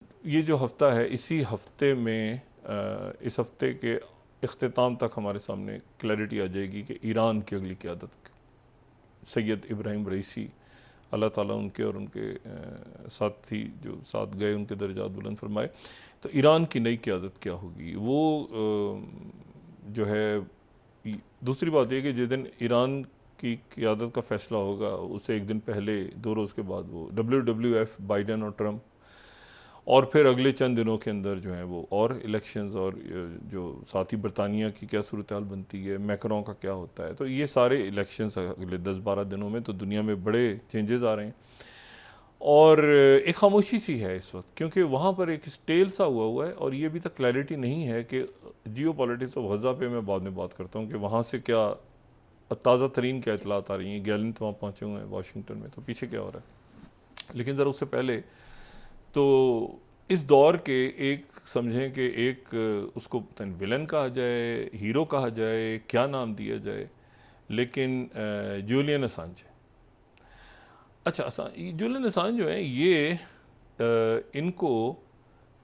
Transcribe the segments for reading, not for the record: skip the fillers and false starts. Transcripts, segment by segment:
ये जो हफ्ता है, इसी हफ्ते में इस हफ्ते के इख्तिताम तक हमारे सामने क्लैरिटी आ जाएगी कि ईरान की अगली क़यादत सैयद इब्राहिम रईसी, अल्लाह ताला उनके और उनके साथी जो साथ गए उनके दर्जात बुलंद फरमाए, तो ईरान की नई क़यादत क्या होगी। वो जो है दूसरी बात यह कि जिस दिन ईरान की क़यादत का फ़ैसला होगा उससे एक दिन पहले 2 रोज़ के बाद वो WWF बाइडन और ट्रंप, और फिर अगले चंद दिनों के अंदर जो है वो और इलेक्शंस, और जो साथ ही बरतानिया की क्या सूरत हाल बनती है, मैक्रों का क्या होता है, तो ये सारे इलेक्शंस अगले 10-12 दिनों में तो दुनिया में बड़े चेंजेस आ रहे हैं। और एक खामोशी सी है इस वक्त, क्योंकि वहाँ पर एक स्टेल सा हुआ है और ये अभी तक क्लैरिटी नहीं है कि जियो पॉलिटिक्स ऑफ गज़ा पे मैं बाद में बात करता हूँ कि वहाँ से क्या ताज़ा तरीन क्या इतलात आ रही हैं। गैलेंट वहाँ पहुँचे हुए हैं वाशिंगटन में, तो पीछे क्या हो रहा है। लेकिन ज़रा उससे पहले तो इस दौर के एक समझें कि एक उसको विलन कहा जाए, हीरो कहा जाए, क्या नाम दिया जाए, लेकिन जूलियन असांज। अच्छा, जूलियन असांज जो है ये इनको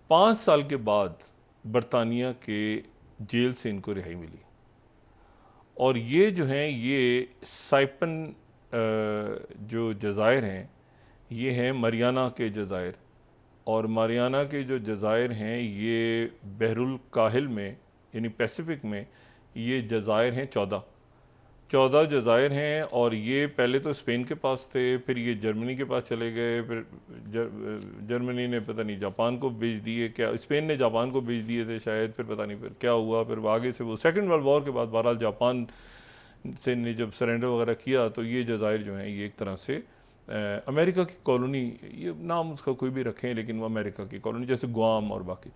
5 साल के बाद बरतानिया के जेल से इनको रिहाई मिली, और ये जो हैं ये साइपन जो जज़ायर हैं ये हैं मरियाना के जज़ायर, और मारियाना के जो जज़ायर हैं ये बहरुल काहिल में यानी पैसिफिक में ये जज़ायर हैं 14 जज़ायर हैं। और ये पहले तो स्पेन के पास थे, फिर ये जर्मनी के पास चले गए, फिर जर्मनी ने पता नहीं जापान को भेज दिए, क्या स्पेन ने जापान को भेज दिए थे शायद, फिर पता नहीं फिर क्या हुआ। फिर आगे से वो सेकेंड वर्ल्ड वॉर के बाद बहरहाल जापान से ने जब सरेंडर वगैरह किया तो ये जज़ायर जो हैं ये एक तरह से अमेरिका की कॉलोनी, ये नाम उसका कोई भी रखें लेकिन वो अमेरिका की कॉलोनी, जैसे गुआम और बाकी।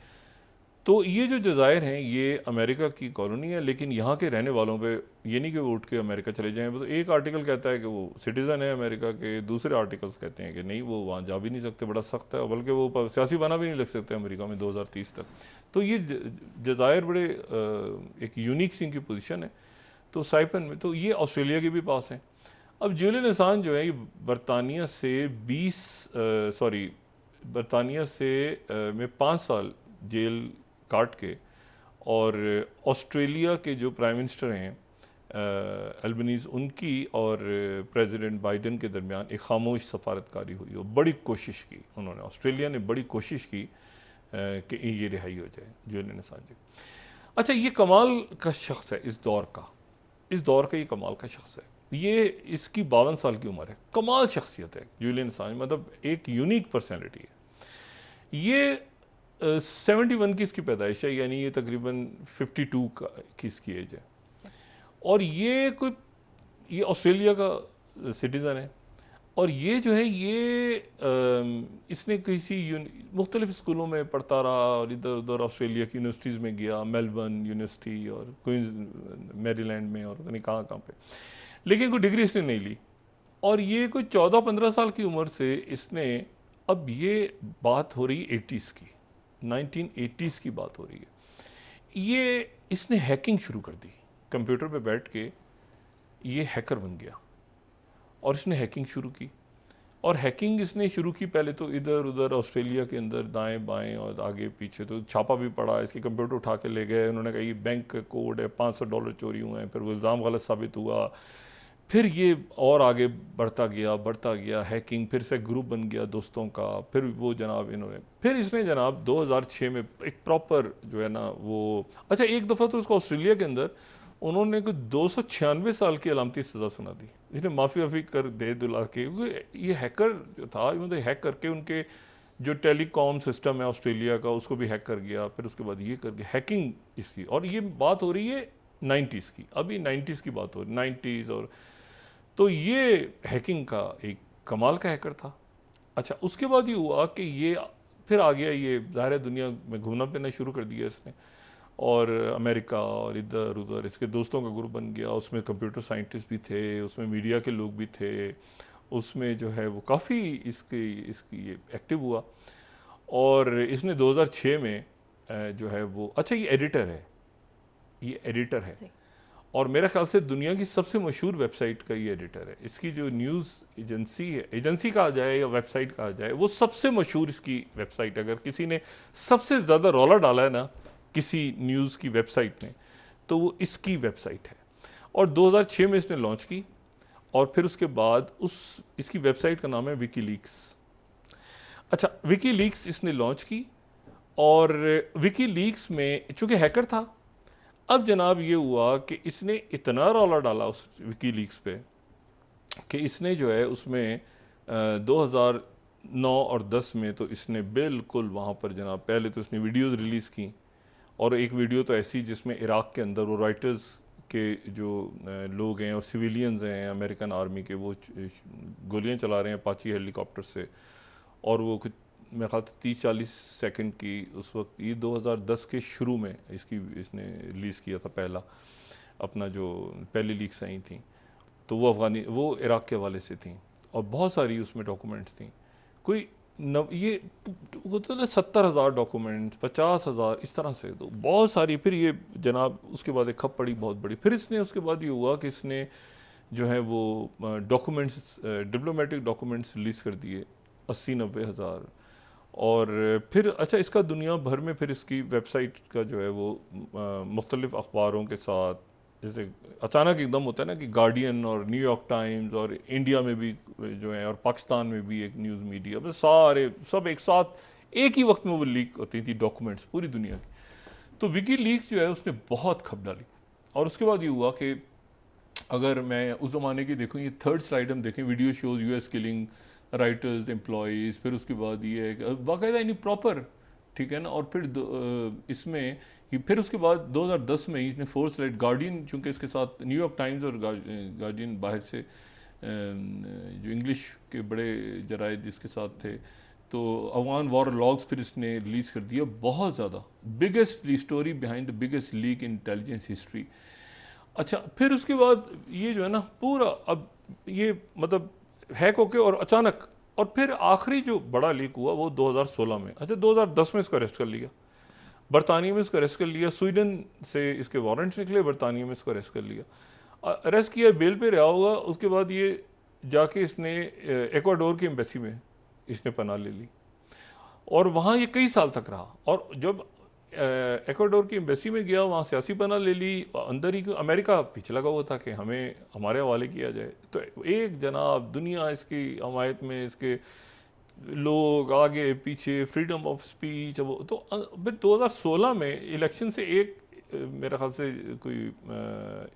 तो ये जो जज़ायर हैं ये अमेरिका की कॉलोनी है, लेकिन यहाँ के रहने वालों पे ये नहीं कि वो उठ के अमेरिका चले जाएं। तो एक आर्टिकल कहता है कि वो सिटीज़न है अमेरिका के, दूसरे आर्टिकल्स कहते हैं कि नहीं वो वहाँ जा भी नहीं सकते, बड़ा सख्त है, बल्कि वो सियासी बना भी नहीं लग सकते अमेरिका में 2030 तक। तो ये जज़ायर बड़े एक यूनिक सी इनकी पोजीशन है। तो साइपन में तो ये ऑस्ट्रेलिया के भी पास हैं। अब जूलियन असांज जो है ये बरतानिया से बरतानिया से में 5 साल जेल काट के, और ऑस्ट्रेलिया के जो प्राइम मिनिस्टर हैं अल्बनीज़, उनकी और प्रेसिडेंट बाइडन के दरमियान एक खामोश सफारतकारी हुई और बड़ी कोशिश की उन्होंने, ऑस्ट्रेलिया ने बड़ी कोशिश की कि ये रिहाई हो जाए जूलियन असांज। अच्छा, ये कमाल का शख्स है इस दौर का, ये कमाल का शख्स है। ये इसकी 52 साल की उम्र है, कमाल शख्सियत है जूलियन असांज, मतलब एक यूनिक पर्सनैलिटी है। ये 71 की इसकी पैदाइश है, यानी ये तकरीबन 52 की इसकी एज है, और ये ऑस्ट्रेलिया का सिटीज़न है। और ये जो है ये इसने किसी मुख्तलिफ स्कूलों में पढ़ता रहा और इधर उधर ऑस्ट्रेलिया की यूनिवर्सिटीज़ में गया, मेलबर्न यूनिवर्सिटी और क्वींस मैरीलैंड में और पता नहीं कहाँ पे, लेकिन कोई डिग्री इसने नहीं ली। और ये कोई 14-15 साल की उम्र से इसने, अब ये बात हो रही 80s की, 1980s की बात हो रही है, ये इसने हैकिंग शुरू कर दी, कंप्यूटर पे बैठ के ये हैकर बन गया और इसने हैकिंग शुरू की। और हैकिंग इसने शुरू की पहले तो इधर उधर ऑस्ट्रेलिया के अंदर दाएं बाएं और आगे पीछे, तो छापा भी पड़ा, इसके कंप्यूटर उठा के ले गए, उन्होंने कहा ये बैंक का कोड है, $500 चोरी हुए हैं, फिर वो इल्ज़ाम गलत साबित हुआ। फिर ये और आगे बढ़ता गया हैकिंग, फिर से ग्रुप बन गया दोस्तों का, फिर वो जनाब फिर इसने जनाब 2006 में एक प्रॉपर जो है ना वो, अच्छा एक दफ़ा तो उसको ऑस्ट्रेलिया के अंदर उन्होंने कोई 296 साल की अलामती सज़ा सुना दी, इसने माफ़ी वाफ़ी कर दे दुला के। ये हैकर जो था, मतलब हैक करके उनके जो टेलीकॉम सिस्टम है ऑस्ट्रेलिया का उसको भी हैक कर गया, फिर उसके बाद ये कर गया हैकिंग इसकी। और ये बात हो रही है 90s की, अभी 90s की बात हो रही, 90s। और तो ये हैकिंग का एक कमाल का हैकर था। अच्छा, उसके बाद ये हुआ कि ये फिर आ गया, ये ज़ाहिर दुनिया में घूमना फिरना शुरू कर दिया इसने, और अमेरिका और इधर उधर इसके दोस्तों का ग्रुप बन गया, उसमें कंप्यूटर साइंटिस्ट भी थे, उसमें मीडिया के लोग भी थे, उसमें जो है वो काफ़ी इसकी ये एक्टिव हुआ। और इसने 2006 में जो है वो, अच्छा ये एडिटर है, और मेरे ख्याल से दुनिया की सबसे मशहूर वेबसाइट का ये एडिटर है। इसकी जो न्यूज़ एजेंसी है, एजेंसी कहा जाए या वेबसाइट कहा जाए, वो सबसे मशहूर इसकी वेबसाइट। अगर किसी ने सबसे ज़्यादा रौला डाला है ना किसी न्यूज़ की वेबसाइट ने, तो वो इसकी वेबसाइट है। और 2006 में इसने लॉन्च की, और फिर उसके बाद इसकी वेबसाइट का नाम है विकीलीक्स। अच्छा, विकीलीक्स इसने लॉन्च की, और विकीलीक्स में चूंकि हैकर था, अब जनाब ये हुआ कि इसने इतना रौला डाला उस विकीलीक्स पे कि इसने जो है उसमें 2009 और 10 में तो इसने बिल्कुल वहाँ पर जनाब पहले तो इसने वीडियोस रिलीज़ की, और एक वीडियो तो ऐसी जिसमें इराक़ के अंदर वो राइटर्स के जो लोग हैं और सिविलियंस हैं अमेरिकन आर्मी के, वो गोलियां चला रहे हैं अपाची हेलीकॉप्टर से, और वो कुछ मेरे ख्याल से 30-40 सेकंड की उस वक्त, ये 2010 के शुरू में इसने रिलीज़ किया था पहला अपना जो पहली लीक्स आई थी, तो वो इराक़ के हवाले से थी, और बहुत सारी उसमें डॉक्यूमेंट्स थी। कोई ये वो तो 70,000 डॉक्यूमेंट्स, 50,000 इस तरह से, तो बहुत सारी। फिर ये जनाब उसके बाद एक खप पड़ी बहुत बड़ी। फिर इसने उसके बाद ये हुआ कि इसने जो है वो डॉक्यूमेंट्स, डिप्लोमेटिक डॉक्यूमेंट्स रिलीज़ कर दिए 80-90 हज़ार। और फिर अच्छा, इसका दुनिया भर में फिर इसकी वेबसाइट का जो है वो मुख्तलिफ़ अखबारों के साथ, जैसे अचानक एकदम होता है ना कि गार्डियन और न्यूयॉर्क टाइम्स और इंडिया में भी जो है, और पाकिस्तान में भी एक न्यूज़ मीडिया, बस सारे सब एक साथ एक ही वक्त में वो लीक होती थी डॉक्यूमेंट्स पूरी दुनिया की। तो विकीलीक्स जो है उसने बहुत खप डाली। और उसके बाद ये हुआ कि अगर मैं उस ज़माने की देखूँ, ये थर्ड स्लाइड हम देखें, video shows US killing writers employees, फिर उसके बाद ये है बाकायदा यानी प्रॉपर, ठीक है ना। और फिर इसमें फिर उसके बाद 2010 में इसने फोर्थ स्लाइड गार्डियन, चूँकि इसके साथ न्यूयॉर्क टाइम्स और गार्डियन बाहर से जो इंग्लिश के बड़े जराइद इसके साथ थे, तो अफगान वॉर लॉग्स फिर इसने रिलीज़ कर दिया, बहुत ज़्यादा, biggest story behind the biggest leak in intelligence history. अच्छा, फिर उसके बाद ये जो है ना पूरा, अब ये मतलब हैक होके और अचानक, और फिर आखिरी जो बड़ा लीक हुआ वो 2016 में। अच्छा, 2010 में इसको अरेस्ट कर लिया, बरतानिया में इसको अरेस्ट कर लिया, स्वीडन से इसके वारंट्स निकले, बरतानिया में इसको अरेस्ट कर लिया, अरेस्ट किया, बेल पे रहा होगा। उसके बाद ये जाके इसने एक्वाडोर की एम्बेसी में इसने पनाह ले ली, और वहाँ ये कई साल तक रहा। और जब एक्वाडोर की एम्बेसी में गया, वहाँ सियासी पनाह ले ली, अंदर ही अमेरिका पीछे लगा हुआ था कि हमें हमारे हवाले किया जाए। तो एक जनाब दुनिया इसकी हमायत में, इसके लोग आगे पीछे, फ्रीडम ऑफ स्पीच, वो तो फिर 2016 में इलेक्शन से मेरे ख्याल से कोई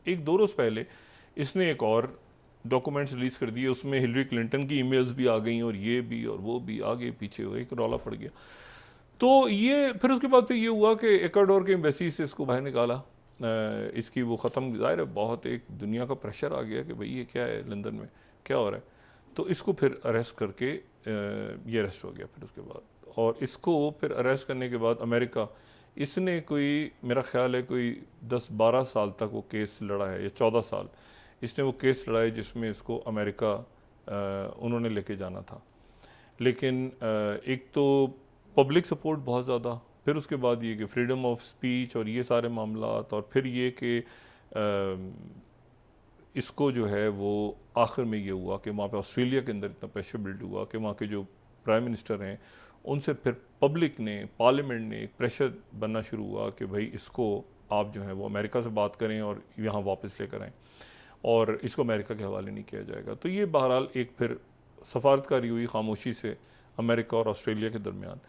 1-2 रोज़ पहले इसने एक और डॉक्यूमेंट्स रिलीज़ कर दिए। उसमें हिलरी क्लिंटन की ईमेल्स भी आ गई, और ये भी और वो भी, आगे पीछे एक रौला पड़ गया। तो ये फिर उसके बाद फिर ये हुआ कि एक्वाडोर के एम्बेसी से इसको बाहर निकाला, इसकी वो ख़त्म, ज़ाहिर है बहुत एक दुनिया का प्रेशर आ गया कि भाई ये क्या है, लंदन में क्या हो रहा है। तो इसको फिर अरेस्ट करके ये अरेस्ट हो गया फिर उसके बाद। और इसको फिर अरेस्ट करने के बाद अमेरिका, इसने कोई मेरा ख्याल है कोई 10-12 साल तक वो केस लड़ा है, या 14 साल इसने वो केस लड़ा है, जिसमें इसको अमेरिका उन्होंने लेके जाना था। लेकिन एक तो पब्लिक सपोर्ट बहुत ज़्यादा, फिर उसके बाद ये कि फ्रीडम ऑफ स्पीच और ये सारे मामलात, और फिर ये कि इसको जो है वो आखिर में ये हुआ कि वहाँ पे ऑस्ट्रेलिया के अंदर इतना प्रेशर बिल्ड हुआ कि वहाँ के जो प्राइम मिनिस्टर हैं उनसे फिर पब्लिक ने, पार्लियामेंट ने एक प्रेशर बनना शुरू हुआ कि भाई इसको आप जो है वो अमेरिका से बात करें और यहाँ वापस लेकर आएँ, और इसको अमेरिका के हवाले नहीं किया जाएगा। तो ये बहरहाल एक फिर सफारतकारी हुई खामोशी से अमेरिका और ऑस्ट्रेलिया के दरमियान,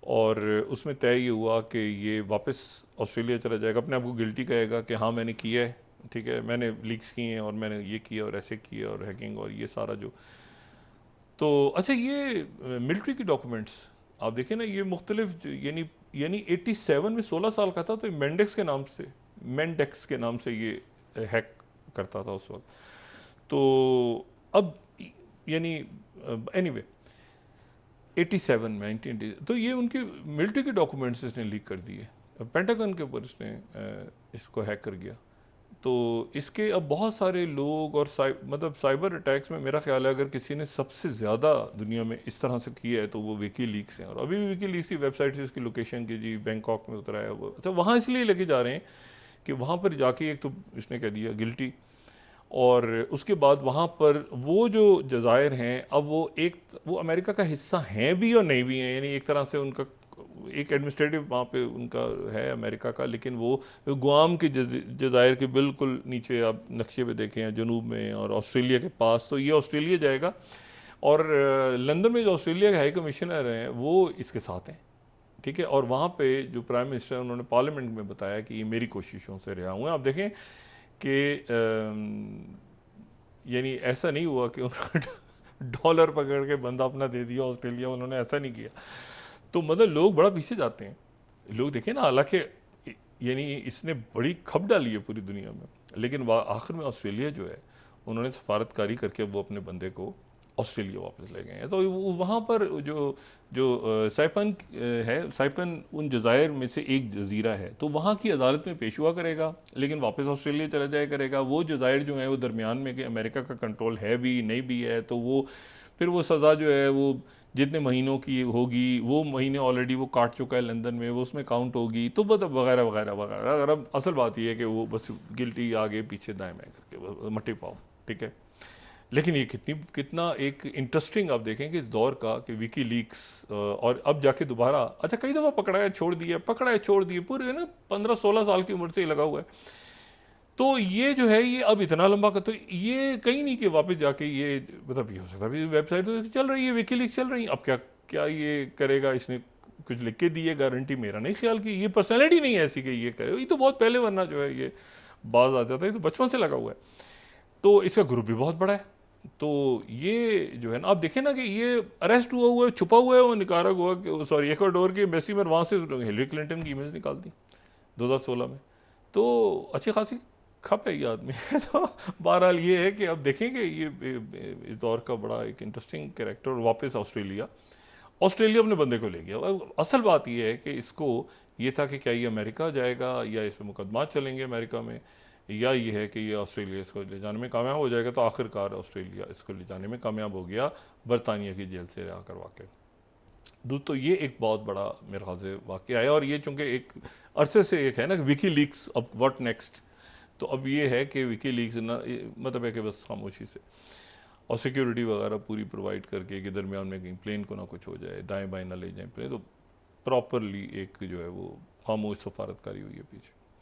और उसमें तय ये हुआ कि ये वापस ऑस्ट्रेलिया चला जाएगा, अपने आप को गिल्टी कहेगा कि हाँ मैंने किया है, ठीक है, मैंने लीक्स किए हैं और मैंने ये किया और ऐसे किया और हैकिंग और ये सारा जो। तो अच्छा, ये मिलिट्री की डॉक्यूमेंट्स आप देखें ना, ये मुख्तलिफ यानी 87 में 16 साल का था, तो मेंडेक्स के नाम से ये हैक करता था उस वक्त। तो अब यानी एनीवे 87 में 1980, तो ये उनके मिलिट्री के डॉक्यूमेंट्स इसने लीक कर दिए, पेंटागन के ऊपर इसने इसको हैक कर गया। तो इसके अब बहुत सारे लोग और मतलब साइबर अटैक्स में मेरा ख्याल है अगर किसी ने सबसे ज़्यादा दुनिया में इस तरह से किया है तो वो विकीलीक्स हैं। और अभी भी विकीलीक्स की वेबसाइट से इसकी लोकेशन की जी बैंकॉक में उतरा है वो, तो वहाँ इसलिए लेके जा रहे हैं कि वहाँ पर जाके एक तो इसने कह दिया गिल्टी, और उसके बाद वहाँ पर वो जो जज़ायर हैं अब वो अमेरिका का हिस्सा हैं भी और नहीं भी हैं, यानी एक तरह से उनका एक एडमिनिस्ट्रेटिव वहाँ पे उनका है अमेरिका का, लेकिन वो गुआम के जज़ायर के बिल्कुल नीचे आप नक्शे पे देखें हैं जनूब में और ऑस्ट्रेलिया के पास, तो ये ऑस्ट्रेलिया जाएगा। और लंदन में जो ऑस्ट्रेलिया के हाई कमिश्नर हैं वो इसके साथ हैं, ठीक है। और वहाँ पे जो प्राइम मिनिस्टर उन्होंने पार्लियामेंट में बताया कि ये मेरी कोशिशों से रिहा हुए हैं। आप देखें कि यानी ऐसा नहीं हुआ कि उन्होंने डॉलर पकड़ के बंदा अपना दे दिया ऑस्ट्रेलिया, उन्होंने ऐसा नहीं किया। तो मतलब लोग बड़ा पीछे जाते हैं, लोग देखें ना, हालांकि यानी इसने बड़ी खप डाली है पूरी दुनिया में, लेकिन आखिर में ऑस्ट्रेलिया जो है उन्होंने सफारतकारी करके वो अपने बंदे को ऑस्ट्रेलिया वापस ले गए हैं। तो वहाँ पर जो जो साइपन है, साइपन उन जज़ायर में से एक जजीरा है, तो वहाँ की अदालत में पेश हुआ करेगा, लेकिन वापस ऑस्ट्रेलिया चला जाया करेगा। वो जज़ायर जो हैं वो दरमियान में कि अमेरिका का कंट्रोल है भी नहीं भी है, तो वो फिर वो सज़ा जो है वो जितने महीनों की होगी, वो महीने ऑलरेडी वो काट चुका है लंदन में, वो उसमें काउंट होगी, तो मतलब वगैरह वगैरह वगैरह। अगर अब असल बात यह है कि वो बस गिल्टी आगे पीछे दाएं बाएं करके मट्टी पाओ, ठीक है। लेकिन ये कितना एक इंटरेस्टिंग आप देखें कि इस दौर का कि विकी लीक्स और अब जाके दोबारा, अच्छा कई दफ़ा पकड़ा है छोड़ दिया, पकड़ा है छोड़ दिए, पूरे ना 15-16 साल की उम्र से ही लगा हुआ है। तो ये जो है ये अब इतना लंबा का, तो ये कहीं नहीं कि वापस जाके ये मतलब ये हो सकता है वेबसाइट तो चल रही है, विकी लीक्स चल रही है, अब क्या क्या ये करेगा, इसने कुछ लिख के दी है गारंटी, मेरा नहीं ख्याल कि ये पर्सनैलिटी नहीं है ऐसी कि ये करे, ये तो बहुत पहले, वरना जो है ये बाज आ जाता है, तो बचपन से लगा हुआ है। तो इसका ग्रुप भी बहुत बड़ा है। तो ये जो है ना, आप देखें ना कि ये अरेस्ट हुआ है, छुपा हुआ है, वो निकारागुआ के, सॉरी इक्वाडोर के एम्बेसी में, वहाँ से हिलरी क्लिंटन की इमेज निकाल दी 2016 में। तो अच्छी खासी खप है ये आदमी। तो बहरहाल ये है कि अब देखेंगे ये इस दौर का बड़ा एक इंटरेस्टिंग कैरेक्टर। और वापस ऑस्ट्रेलिया अपने बंदे को ले गया। असल बात ये है कि इसको ये था कि क्या ये अमेरिका जाएगा या इस पर मुकदमा चलेंगे अमेरिका में, या ये है कि ये ऑस्ट्रेलिया इसको ले जाने में कामयाब हो जाएगा। तो आखिरकार ऑस्ट्रेलिया इसको ले जाने में कामयाब हो गया, बरतानिया की जेल से रिहा करवा के। तो ये एक बहुत बड़ा मेरे ख्याल से वाक़या है। और ये चूँकि एक अरसे से एक है ना विकी लीक्स, अब व्हाट नेक्स्ट, तो अब ये है कि विकी लीक्स ना मतलब है कि बस खामोशी से और सिक्योरिटी वगैरह पूरी प्रोवाइड करके कि दरमियान में कहीं प्लेन को ना कुछ हो जाए, दाएं बाएं ना ले जाएं प्लेन, तो प्रॉपरली एक जो है वो खामोश सफारतकारी हुई है पीछे।